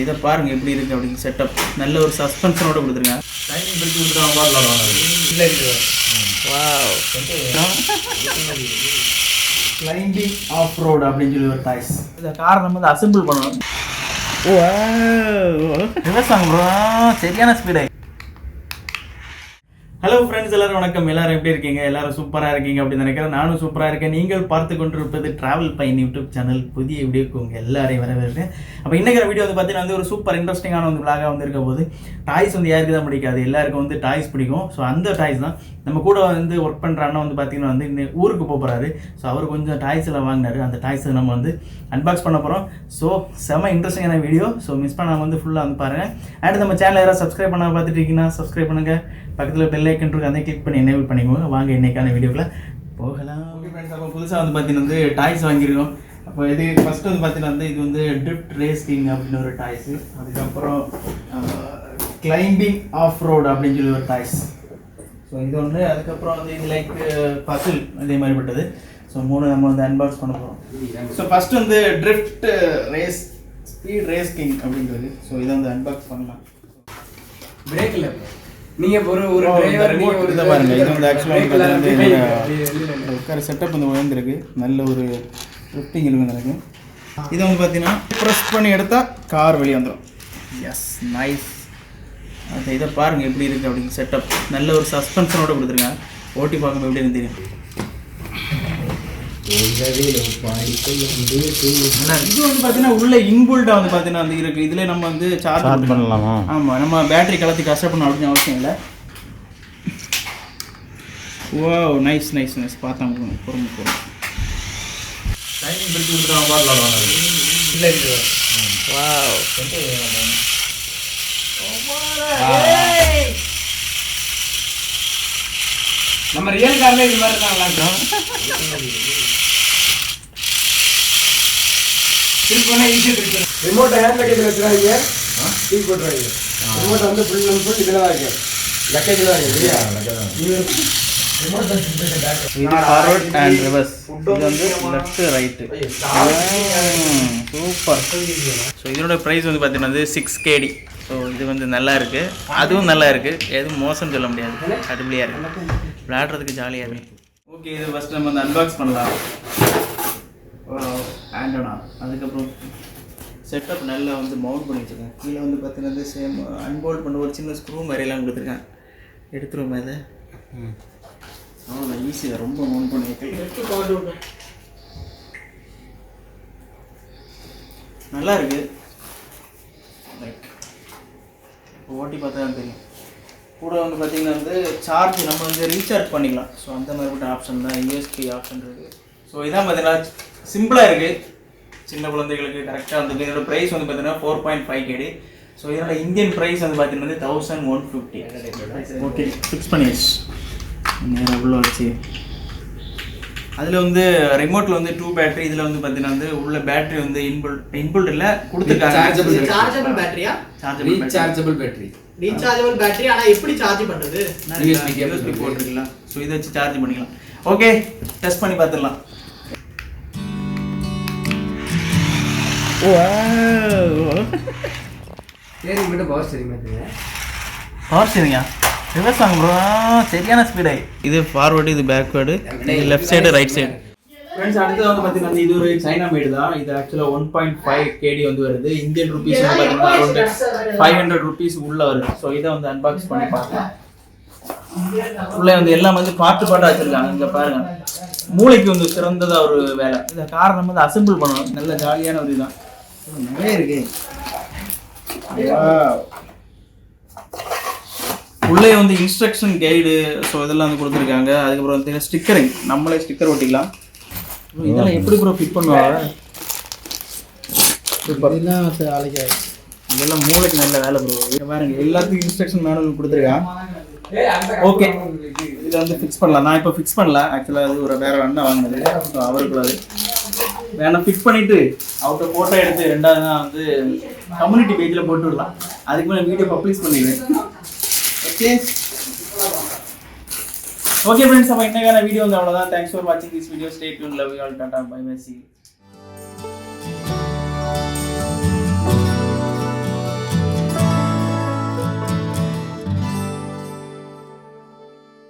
இதை பாருங்க எப்படி இருக்கு அப்படின்னு செட்டப் நல்ல ஒரு சஸ்பென்ஷனோட கொடுத்துருக்காங்க. டைமிங் பிடிச்சி கொடுத்துருவாங்க கிளைம்பிங் ஆஃப் ரோடு அப்படின்னு சொல்லி ஒரு டாய்ஸ். இந்த காரை நம்ம வந்து அசெம்பிள் பண்ணணும். விவசாயம் ப்ரோ சரியான ஸ்பீடு. ஹலோ ஃப்ரெண்ட்ஸ், எல்லாரும் வணக்கம். எல்லாரும் எப்படி இருக்கீங்க? எல்லாரும் சூப்பராக இருக்கீங்க அப்படின்னு நினைக்கிறேன். நானும் சூப்பராக இருக்கேன். நீங்கள் பார்த்து கொண்டிருப்பது டிராவல் பையன் யூடியூப் சேனல். புதிய வீடியோக்கு உங்கள் எல்லாரையும் வரவேற்கிறேன். அப்போ இன்றைக்கி வீடியோ வந்து பார்த்தீங்கன்னா வந்து ஒரு சூப்பர் இன்ட்ரெஸ்டிங்கான வந்து விளாக வந்து இருக்க போது. டாய்ஸ் வந்து யாருக்கு தான் பிடிக்காது, எல்லாருக்கும் வந்து டாய்ஸ் பிடிக்கும். ஸோ அந்த டாய்ஸ் தான் நம்ம கூட வந்து ஒர்க் பண்ணுற அண்ணன் வந்து பார்த்தீங்கன்னா வந்து இன்னும் ஊருக்கு போகிறாரு. ஸோ அவர் கொஞ்சம் டாய்ஸ் எல்லாம் வாங்கினாரு. அந்த டாய்ஸை நம்ம வந்து அன்பாக்ஸ் பண்ண போகிறோம். ஸோ செம இன்ட்ரெஸ்டிங்கான வீடியோ. ஸோ மிஸ் பண்ணாமல் வந்து ஃபுல்லாக வந்து பாருங்கள். அடுத்து நம்ம சேனல் யாராவது சப்ஸ்கிரைப் பண்ண பார்த்துட்டு இருக்கீங்கன்னா சப்ஸ்கிரைப் பண்ணுங்கள். பக்கத்தில் பெல் ஐக்கன் இருக்கு, அதை கிளிக் பண்ணி எனேபிள் பண்ணிக்கோங்க. வாங்க இன்னைக்கான வீடியோக்குள்ள போகலாம். ஓகே ஃப்ரெண்ட்ஸ், அப்போ புதுசாக வந்து பார்த்தீங்கன்னா வந்து டாய்ஸ் வாங்கியிருக்கோம். அப்போ இது ஃபஸ்ட்டு வந்து பார்த்தீங்கன்னா வந்து இது வந்து ட்ரிஃப்ட் ரேஸ் கிங் அப்படின்னு ஒரு டாய்ஸு. அதுக்கப்புறம் கிளைம்பிங் ஆஃப் ரோடு அப்படின்னு சொல்லி ஒரு டாய்ஸ். ஸோ இது ஒன்று. அதுக்கப்புறம் வந்து இது லைக் பசில் இதே மாதிரி பட்டது. ஸோ மூணு நம்ம வந்து அன்பாக்ஸ் பண்ண போகிறோம். ஸோ ஃபஸ்ட்டு வந்து drift race speed race king அப்படின்றது. ஸோ இதை வந்து அன்பாக்ஸ் பண்ணலாம். பிரேக் இல்லை நீங்கள் ஒரு ரிமோட் இதை பாருங்கள். இது வந்து ஆக்சுவலாக வந்து உட்கார செட்டப் வந்து உயர்ந்திருக்கு. நல்ல ஒரு ட்ரிஃப்டிங் இருக்குது எனக்கு. இதை வந்து பார்த்தீங்கன்னா ப்ரெஸ் பண்ணி எடுத்தால் கார் வெளியே வந்துடும். Yes, nice. அது இதை பாருங்கள் எப்படி இருக்குது அப்படின்னு செட்டப் நல்ல ஒரு சஸ்பென்ஷனோட கொடுத்துருங்க. ஓட்டி பார்க்கும்போது எப்படி இருந்து தெரியும். இது வந்து பார்த்தீங்கன்னா உள்ள இன்புல்ட்டாக வந்து பார்த்தீங்கன்னா வந்து இருக்குது. இதில் நம்ம வந்து சார்ஜ் பண்ணலாமா? ஆமாம், நம்ம பேட்டரி கலத்தி கஷ்டப்படணும் அப்படின்னு அவசியம் இல்லை. ஓ நைஸ் நைஸ் நைஸ். பார்த்தாங்க பொறுமை டைமிங் பிடிச்சி கொடுத்துருவாங்க. நம்ம ரியல் கார்ல இது மாதிரி தான் விளாண்டோம். திருப்பி ஈஸியாக திருப்பி ரிமோட்டை ஹேண்ட் பேக்கேஜில் வச்சுருவாங்க. தூக்கி போட்டுருவாங்க. ரிமோட்டை வந்து ஃபுல் அண்ட் ஃபுல் இதில் தான் இருக்கு, லக்கேஜில் தான் இருக்கு இல்லையா? Forward and reverse. இது வந்து லெஃப்ட் ரைட்டு. சூப்பர். ஸோ இதோட ப்ரைஸ் வந்து பார்த்தீங்கன்னா 6 KD. ஸோ இது வந்து நல்லா இருக்குது, அதுவும் நல்லா இருக்குது. எதுவும் மோசம் சொல்ல முடியாது, அடிப்படையாக இருக்குது, விளையாடுறதுக்கு ஜாலியாக இருக்குது. ஓகே, இது ஃபஸ்ட்டு நம்ம வந்து அன்பாக்ஸ் பண்ணலாம். ஆண்டனா. அதுக்கப்புறம் செட்டப் நல்லா வந்து மவுண்ட் பண்ணி வச்சுருக்கேன். கீழே வந்து பார்த்தீங்கன்னா சேம் அன்போல்ட் பண்ண ஒரு சின்ன ஸ்க்ரூ மாதிரியெல்லாம் கொடுத்துருக்கேன். எடுத்துருவோம் இதை. அவ்வளோ ஈஸியாக ரொம்ப மவுண்ட் பண்ணி வைக்க நல்லா இருக்குது. லைக் ஓட்டி பார்த்தா தான் தெரியும். கூட வந்து பார்த்திங்கன்னா வந்து சார்ஜ் நம்ம வந்து ரீசார்ஜ் பண்ணிக்கலாம். ஸோ அந்த மாதிரிப்பட்ட ஆப்ஷன் தான் USB ஆப்ஷன் இருக்குது. ஸோ இதான் பார்த்தீங்கன்னா சிம்பிளாக இருக்குது, சின்ன குழந்தைகளுக்கு கரெக்டாக வந்து. இதோட ப்ரைஸ் வந்து பார்த்தீங்கன்னா 4.5 KD. ஸோ இதோட இந்தியன் ப்ரைஸ் வந்து பார்த்தீங்கன்னா 1150. ஓகே, ஃபிக்ஸ் பண்ணியாச்சு. நேரம் உள்ள வச்சு அதில் வந்து ரிமோட்டில் வந்து 2 பேட்டரி. இதில் வந்து பார்த்தீங்கன்னா வந்து உள்ள பேட்டரி வந்து இன்புல்ட் இல்லை கொடுத்துருக்காங்க. சார்ஜபிள் பேட்டரியா? Rechargeable battery. Rechargeable battery. ஆனால் எப்படி சார்ஜ் பண்ணுறது? USB போட்டுருக்கலாம். ஸோ இதை வச்சு சார்ஜ் பண்ணிக்கலாம். ஓகே, டெஸ்ட் பண்ணி பார்த்துடலாம். ஸ்டேரிங் மட்டும் பவர் ஸ்டேரிங் மாதிரி. பவர் ஸ்டேரிங்கா? விவசாயம் ப்ரோ சரியான ஸ்பீடு. இது ஃபார்வர்டு, இது பேக்வேர்டு, இது left side right side. Friends, அடுத்தது வந்து பார்த்தீங்கன்னா இது ஒரு சைனா மேடு தான். இது ஆக்சுவலாக 1.5 KD வந்து வருது. இந்தியன் ருபீஸ் வந்து பார்த்தீங்கன்னா 500 rupees உள்ளே வருது. ஸோ இதை வந்து அன்பாக்ஸ் பண்ணி பார்க்கலாம். உள்ளே வந்து எல்லாம் வந்து பாட்டு வச்சுருக்காங்க. இங்கே பாருங்கள், மூளைக்கு வந்து சிறந்ததாக ஒரு வேலை. இந்த காரை நம்ம வந்து அசெம்பிள் பண்ணணும். நல்ல ஜாலியான ஒரு இதுதான். நிறைய இருக்கு. உள்ளே வந்து இன்ஸ்ட்ரக்ஷன் கைடு, ஸோ இதெல்லாம் வந்து கொடுத்துருக்காங்க. அதுக்கப்புறம் வந்து ஸ்டிக்கரிங், நம்மளே ஸ்டிக்கர் ஒட்டிக்கலாம். இதெல்லாம் எப்படி ப்ரோ ஃபிட் பண்ணுவாங்க? இதெல்லாம் மூளைக்கு நல்ல வேலை ப்ரோ. பாருங்க, எல்லாத்துக்கும் இன்ஸ்ட்ரக்ஷன் மேனுவல் கொடுத்துருக்காங்க. ஓகே, இதை வந்து ஃபிக்ஸ் பண்ணலாம். நான் இப்போ ஃபிக்ஸ் பண்ணல, ஆக்சுவலாக அது ஒரு வேறு அண்ணன் வாங்கினது. ஸோ அவருக்குள்ளது வேணால் ஃபிக்ஸ் பண்ணிவிட்டு அவர்கிட்ட ஃபோட்டோ எடுத்து ரெண்டாவது தான் வந்து கம்யூனிட்டி பேஜில் போட்டு விடலாம். அதுக்கு மேலே வீடியோ பப்ளிஷ் பண்ணிடுவேன். ஓகே ஃப்ரெண்ட்ஸ், அப்போ இன்னைக்கான வீடியோ வந்து அவ்வளோதான். தேங்க்ஸ் ஃபார் வாட்சிங் this video. Stay tune. Love you all. டாடா பை பை. See you.